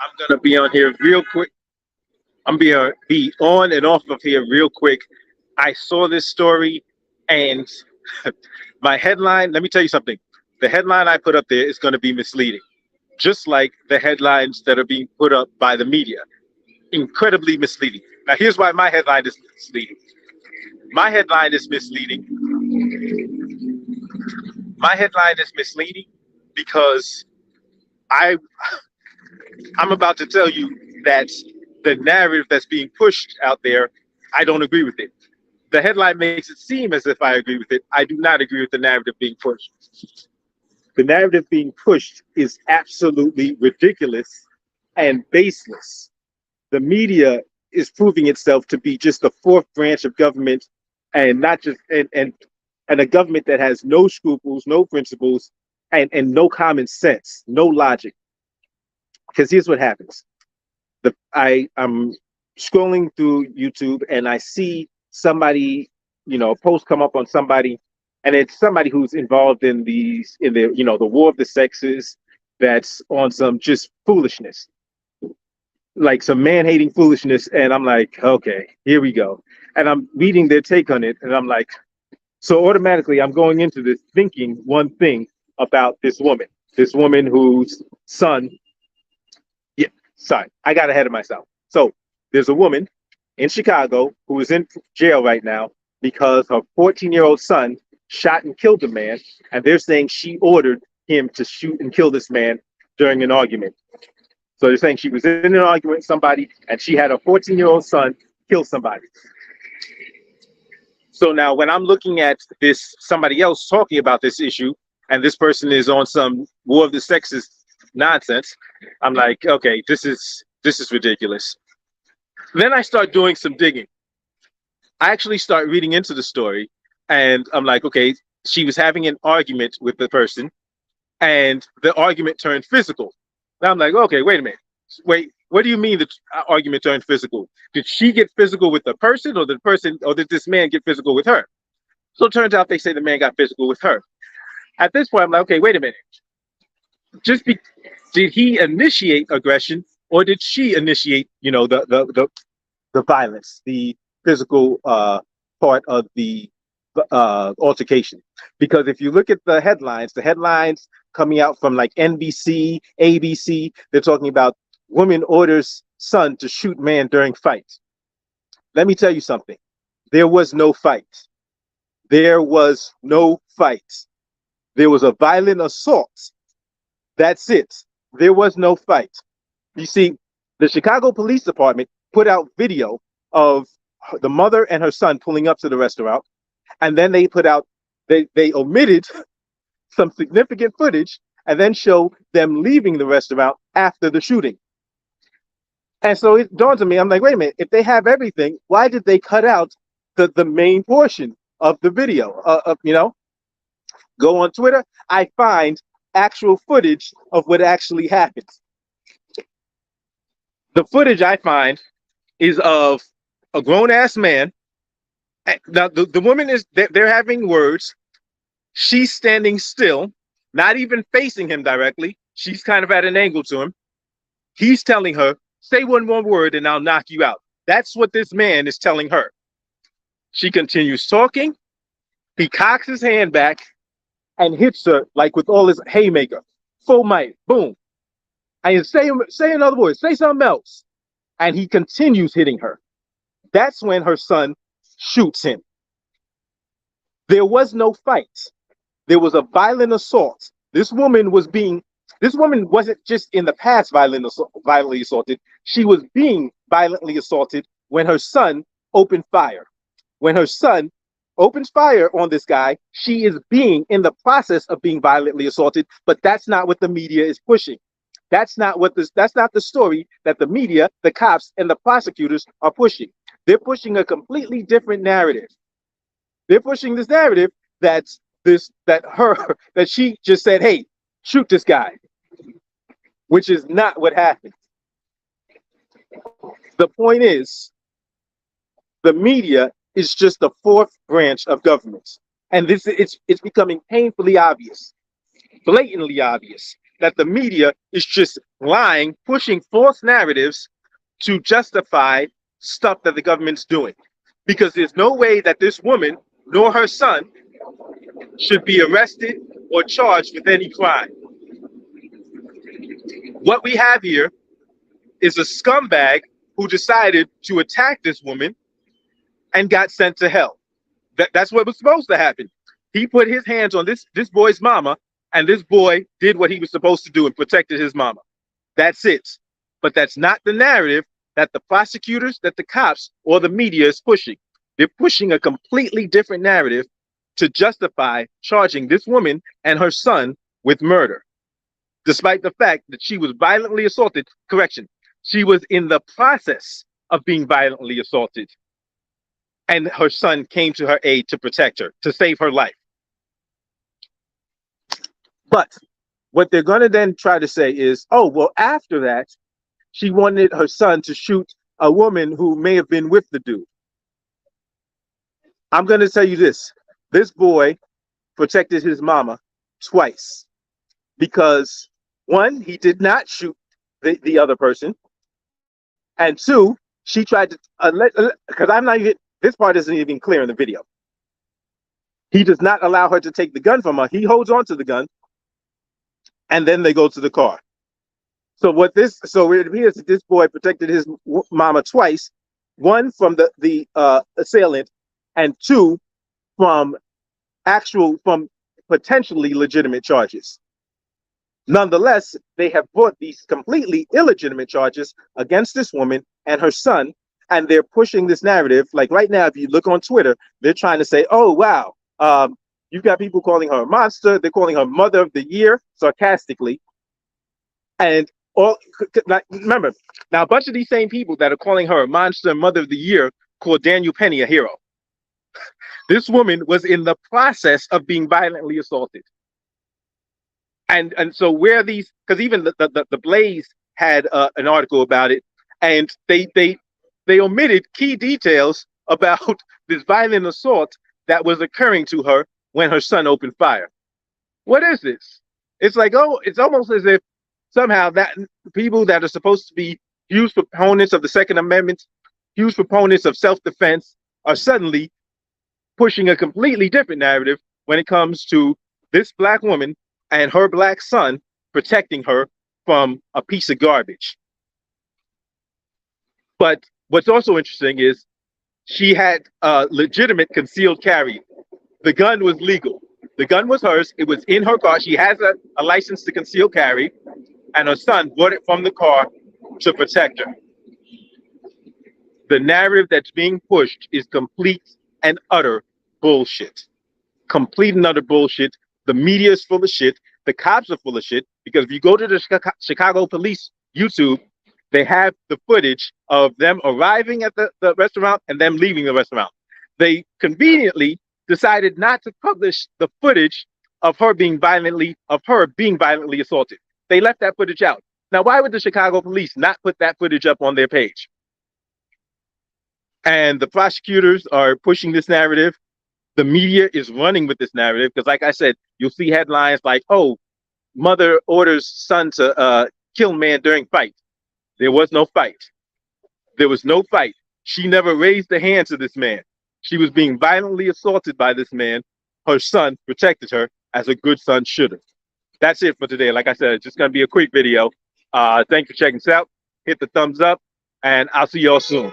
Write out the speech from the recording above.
I'm gonna be on here real quick. I'm gonna be on and off of here real quick. I saw this story, and my headline. Let me tell you something. The headline I put up there is going to be misleading, just like the headlines that are being put up by the media. Incredibly misleading. Now, here's why my headline is misleading. My headline is misleading. My headline is misleading because I I'm about to tell you that the narrative that's being pushed out there, I don't agree with it. The headline makes it seem as if I agree with it. I do not agree with the narrative being pushed. The narrative being pushed is absolutely ridiculous and baseless. The media is proving itself to be just the fourth branch of government, and not just and a government that has no scruples, no principles, and no common sense, no logic. Because here's what happens: I'm scrolling through YouTube and I see somebody, a post come up on somebody, and it's somebody who's involved in the the war of the sexes, that's on some just foolishness, like some man-hating foolishness, and I'm like, okay, here we go. And I'm reading their take on it, and I'm like, so automatically I'm going into this thinking one thing about this woman whose son, yeah, sorry, I got ahead of myself. So there's a woman in Chicago who is in jail right now because her 14-year-old son shot and killed a man, and they're saying she ordered him to shoot and kill this man during an argument. So they're saying she was in an argument with somebody and she had a 14-year-old son kill somebody. So now when I'm looking at this, somebody else talking about this issue, and this person is on some war of the sexes nonsense, I'm like, okay, this is ridiculous. Then I start doing some digging. I actually start reading into the story, and I'm like, okay, she was having an argument with the person, and the argument turned physical. Now I'm like, okay, wait a minute. Wait, what do you mean the argument turned physical? Did she get physical with the person, or did this man get physical with her? So it turns out they say the man got physical with her. At this point, I'm like, okay, wait a minute. Just be, did he initiate aggression, or did she initiate, the violence, the physical part of the altercation? Because if you look at the headlines coming out from like NBC, ABC, they're talking about woman orders son to shoot man during fight. Let me tell you something. There was no fight. There was no fight. There was a violent assault. That's it. There was no fight. You see, the Chicago Police Department put out video of the mother and her son pulling up to the restaurant, and then they omitted some significant footage and then show them leaving the restaurant after the shooting. And so it dawns on me, I'm like, wait a minute, if they have everything, why did they cut out the main portion of the video? Go on Twitter, I find actual footage of what actually happened. The footage I find is of a grown-ass man. Now, the woman they're having words. She's standing still, not even facing him directly. She's kind of at an angle to him. He's telling her, say one more word and I'll knock you out. That's what this man is telling her. She continues talking. He cocks his hand back and hits her like with all his haymaker. Full might. Boom. And say another word. Say something else. And he continues hitting her. That's when her son shoots him. There was no fight. There was a violent assault. This woman wasn't just in the past violently assaulted. She was being violently assaulted when her son opened fire. When her son opens fire on this guy, she is being in the process of being violently assaulted, but that's not what the media is pushing. That's not the story that the media, the cops, and the prosecutors are pushing. They're pushing a completely different narrative. They're pushing this narrative that she just said, hey, shoot this guy, which is not what happened. The point is, the media is just the fourth branch of government. And it's becoming painfully obvious, blatantly obvious, that the media is just lying, pushing false narratives to justify stuff that the government's doing. Because there's no way that this woman nor her son should be arrested or charged with any crime. What we have here is a scumbag who decided to attack this woman and got sent to hell. That's what was supposed to happen. He put his hands on this boy's mama, and this boy did what he was supposed to do and protected his mama. That's it. But that's not the narrative that the prosecutors, that the cops, or the media is pushing. They're pushing a completely different narrative to justify charging this woman and her son with murder, despite the fact that she was violently assaulted. Correction, she was in the process of being violently assaulted, and her son came to her aid to protect her, to save her life. But what they're going to then try to say is, oh, well, after that, she wanted her son to shoot a woman who may have been with the dude. I'm going to tell you this. This boy protected his mama twice because, one, he did not shoot the other person. And two, she tried to, because I'm not even, this part isn't even clear in the video. He does not allow her to take the gun from her. He holds on to the gun, and then they go to the car. So it appears that this boy protected his mama twice, one from the assailant, and two from potentially legitimate charges. Nonetheless, they have brought these completely illegitimate charges against this woman and her son, and they're pushing this narrative. Like right now, if you look on Twitter, they're trying to say, oh, wow, you've got people calling her a monster. They're calling her Mother of the Year, sarcastically. And remember, now a bunch of these same people that are calling her a monster and Mother of the Year called Daniel Penny a hero. This woman was in the process of being violently assaulted. And so where these, because even the Blaze had an article about it, and they omitted key details about this violent assault that was occurring to her when her son opened fire. What is this? It's like, oh, it's almost as if somehow that people that are supposed to be huge proponents of the Second Amendment, huge proponents of self-defense, are suddenly pushing a completely different narrative when it comes to this black woman and her black son protecting her from a piece of garbage. But what's also interesting is she had legitimate concealed carry. The gun was legal. The gun was hers. It was in her car. She has a license to conceal carry, and her son brought it from the car to protect her. The narrative that's being pushed is complete and utter bullshit. Complete and utter bullshit. The media is full of shit. The cops are full of shit, because if you go to the Chicago police YouTube, they have the footage of them arriving at the restaurant and them leaving the restaurant. They conveniently decided not to publish the footage of her being violently assaulted. They left that footage out. Now, why would the Chicago police not put that footage up on their page? And the prosecutors are pushing this narrative. The media is running with this narrative because, like I said, you'll see headlines like, oh, mother orders son to kill man during fight. There was no fight. There was no fight. She never raised a hand to this man. She was being violently assaulted by this man. Her son protected her as a good son should have. That's it for today. Like I said, it's just going to be a quick video. Thanks for checking us out. Hit the thumbs up, and I'll see y'all soon.